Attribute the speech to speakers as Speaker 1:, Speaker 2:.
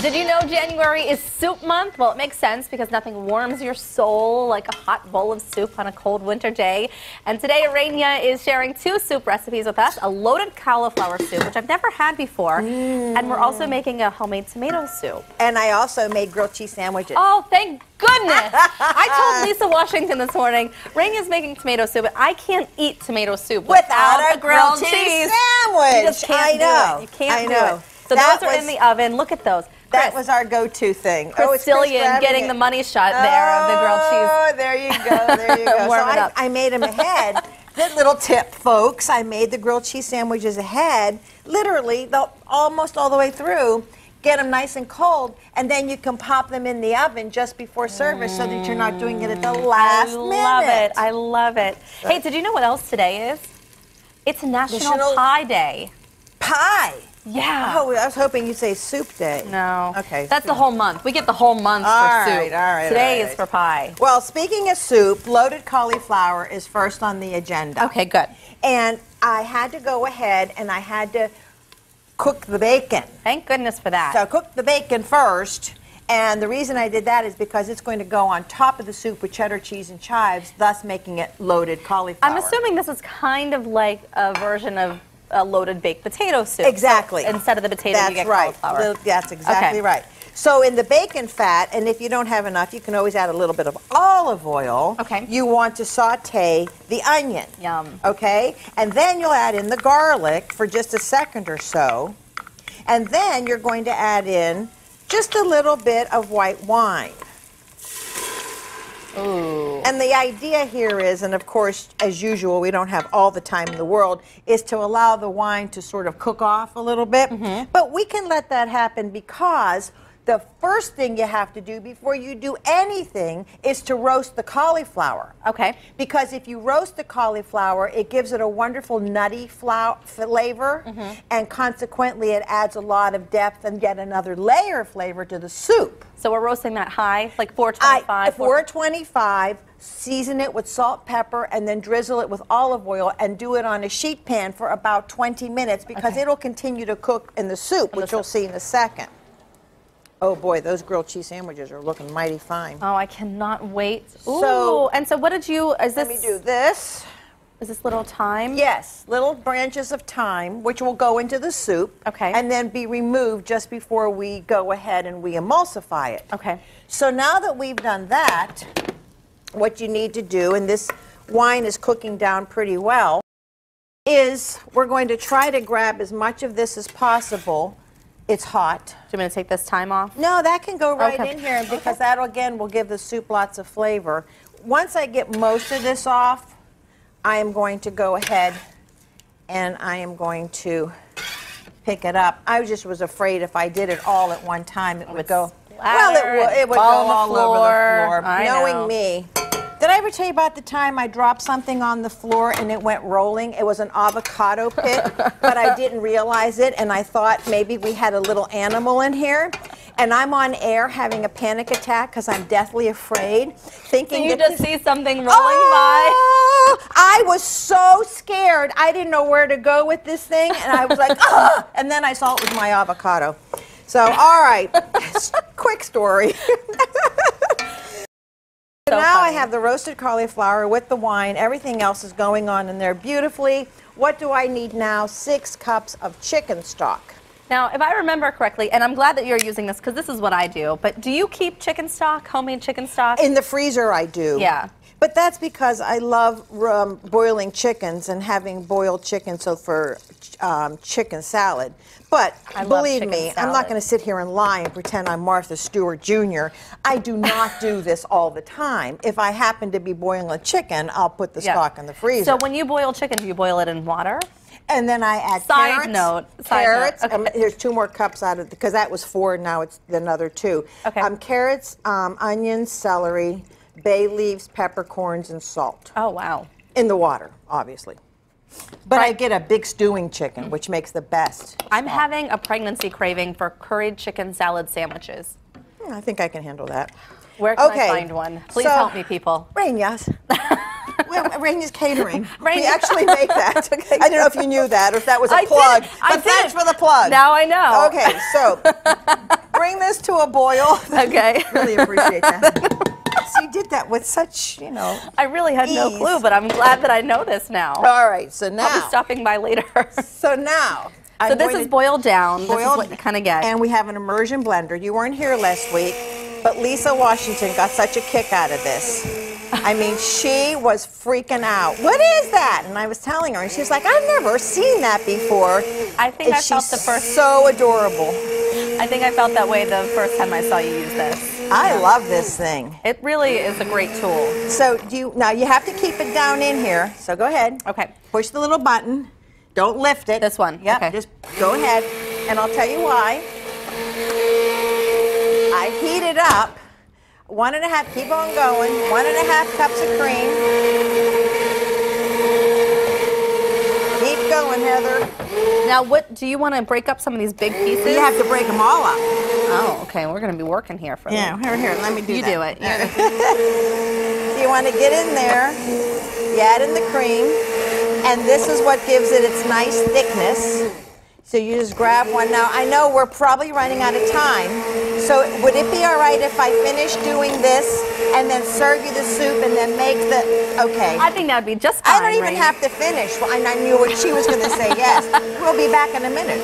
Speaker 1: Did you know January is soup month? Well, it makes sense because nothing warms your soul like a hot bowl of soup on a cold winter day. And today, Rania is sharing 2 soup recipes with us, a loaded cauliflower soup, which I've never had before, and we're also making a homemade tomato soup.
Speaker 2: And I also made grilled cheese sandwiches.
Speaker 1: Oh, thank goodness! I told Lisa Washington this morning, Rania's making tomato soup, but I can't eat tomato soup without
Speaker 2: a
Speaker 1: the grilled cheese
Speaker 2: sandwich.
Speaker 1: You just can't do it. You can't do it. So those are in the oven. Look at those.
Speaker 2: That was our go-to thing.
Speaker 1: Cristillion getting the money shot there of the grilled cheese.
Speaker 2: Oh, there you go, there you go.
Speaker 1: Warm it up.
Speaker 2: I made them ahead. Good little tip, folks. I made the grilled cheese sandwiches ahead, literally almost all the way through. Get them nice and cold, and then you can pop them in the oven just before service so that you're not doing it at the last minute.
Speaker 1: I love it. I love it. Hey, did you know what else today is? It's National Pie Day.
Speaker 2: Pie?
Speaker 1: Yeah.
Speaker 2: Oh, I was hoping you'd say soup day.
Speaker 1: No.
Speaker 2: Okay.
Speaker 1: That's the whole month. We get the whole month for soup.
Speaker 2: All right.
Speaker 1: Today is for pie.
Speaker 2: Well, speaking of soup, loaded cauliflower is first on the agenda.
Speaker 1: Okay, good.
Speaker 2: And I had to go ahead and I had to cook the bacon.
Speaker 1: Thank goodness for that.
Speaker 2: So cook the bacon first. And the reason I did that is because it's going to go on top of the soup with cheddar cheese and chives, thus making it loaded cauliflower.
Speaker 1: I'm assuming this is kind of like a version of a loaded baked potato soup.
Speaker 2: Exactly.
Speaker 1: So instead of the potato, you get cauliflower.
Speaker 2: That's exactly right. So in the bacon fat, and if you don't have enough, you can always add a little bit of olive oil.
Speaker 1: Okay.
Speaker 2: You want to saute the onion.
Speaker 1: Yum.
Speaker 2: Okay? And then you'll add in the garlic for just a second or so. And then you're going to add in just a little bit of white wine.
Speaker 1: Ooh.
Speaker 2: And the idea here is, and of course, as usual, we don't have all the time in the world, is to allow the wine to sort of cook off a little bit. But we can let that happen because the first thing you have to do before you do anything is to roast the cauliflower.
Speaker 1: Okay.
Speaker 2: Because if you roast the cauliflower, it gives it a wonderful nutty flavor, and consequently it adds a lot of depth and yet another layer of flavor to the soup.
Speaker 1: So we're roasting that high, like 425?
Speaker 2: 425, season it with salt, pepper, and then drizzle it with olive oil and do it on a sheet pan for about 20 minutes because it'll continue to cook in the soup, which you'll see in a second. Oh boy, those grilled cheese sandwiches are looking mighty fine.
Speaker 1: Oh, I cannot wait. Ooh,
Speaker 2: So,
Speaker 1: and so what did you, is this?
Speaker 2: Let me do this.
Speaker 1: Is this little thyme?
Speaker 2: Yes, little branches of thyme, which will go into the soup.
Speaker 1: Okay.
Speaker 2: And then be removed just before we go ahead and we emulsify it.
Speaker 1: Okay.
Speaker 2: So now that we've done that, what you need to do, and this wine is cooking down pretty well, is we're going to try to grab as much of this as possible. It's hot.
Speaker 1: Do you want me to take this thyme off?
Speaker 2: No, that can go right
Speaker 1: Okay.
Speaker 2: in here because that, again, will give the soup lots of flavor. Once I get most of this off, I am going to go ahead and I am going to pick it up. I just was afraid if I did it all at one time, it would go. Well, it would go all over the floor. Knowing me. Did I ever tell you about the time I dropped something on the floor and it went rolling? It was an avocado pit, but I didn't realize it, and I thought maybe we had a little animal in here. And I'm on air having a panic attack because I'm deathly afraid, thinking.
Speaker 1: So you just see something rolling by?
Speaker 2: I was so scared. I didn't know where to go with this thing, and I was like, ah! And then I saw it was my avocado. So, all right, quick story. So now I have the roasted cauliflower with the wine. Everything else is going on in there beautifully. What do I need now? 6 cups of chicken stock.
Speaker 1: Now, if I remember correctly, and I'm glad that you're using this because this is what I do, but do you keep chicken stock, homemade chicken stock?
Speaker 2: In the freezer, I do.
Speaker 1: Yeah.
Speaker 2: But that's because I love boiling chickens and having boiled chicken for chicken salad. But believe me, I'm not going to sit here and lie and pretend I'm Martha Stewart Jr. I do not do this all the time. If I happen to be boiling a chicken, I'll put the stock in the freezer.
Speaker 1: So when you boil chicken, do you boil it in water?
Speaker 2: And then I add carrots. Okay. Here's 2 more cups out of because that was 4. Now it's another 2.
Speaker 1: Okay.
Speaker 2: Carrots, onions, celery, bay leaves, peppercorns, and salt.
Speaker 1: Oh wow!
Speaker 2: In the water, obviously. But I get a big stewing chicken, which makes the best.
Speaker 1: I'm having a pregnancy craving for curried chicken salad sandwiches.
Speaker 2: I think I can handle that.
Speaker 1: Where can I find one? Please help me, people.
Speaker 2: Rania's. Rania's Catering. We actually make that. I don't know if you knew that or if that was a plug. But thanks for the plug.
Speaker 1: Now I know.
Speaker 2: Okay, so bring this to a boil.
Speaker 1: Okay.
Speaker 2: Really appreciate that. So you did that with such,
Speaker 1: I really had no
Speaker 2: ease.
Speaker 1: clue, but I'm glad that I know this now.
Speaker 2: All right, so now.
Speaker 1: I'll be stopping by later.
Speaker 2: So now.
Speaker 1: So this is boiled down. This is what you kind of get.
Speaker 2: And we have an immersion blender. You weren't here last week, but Lisa Washington got such a kick out of this. I mean, she was freaking out. What is that? And I was telling her, and she's like, I've never seen that before.
Speaker 1: I think I felt the first.
Speaker 2: So adorable.
Speaker 1: I think I felt that way the first time I saw you use this.
Speaker 2: I love this thing.
Speaker 1: It really is a great tool.
Speaker 2: So now you have to keep it down in here. So go ahead.
Speaker 1: Okay.
Speaker 2: Push the little button. Don't lift it.
Speaker 1: This one?
Speaker 2: Yep.
Speaker 1: Okay.
Speaker 2: Just go ahead. And I'll tell you why. I heat it up. 1.5, keep on going. 1.5 cups of cream. Keep going, Heather.
Speaker 1: Now, what do you want to break up some of these big pieces?
Speaker 2: You have to break them all up.
Speaker 1: Oh, okay. We're going to be working here for
Speaker 2: Yeah, here, let me do
Speaker 1: you
Speaker 2: that.
Speaker 1: do it.
Speaker 2: You want to get in there. You add in the cream. And this is what gives it its nice thickness. So you just grab one. Now, I know we're probably running out of time. So would it be all right if I finish doing this and then serve you the soup and then make the, okay.
Speaker 1: I think that would be just fine.
Speaker 2: I don't even have to finish. Well, I knew what she was going to say, yes. We'll be back in a minute.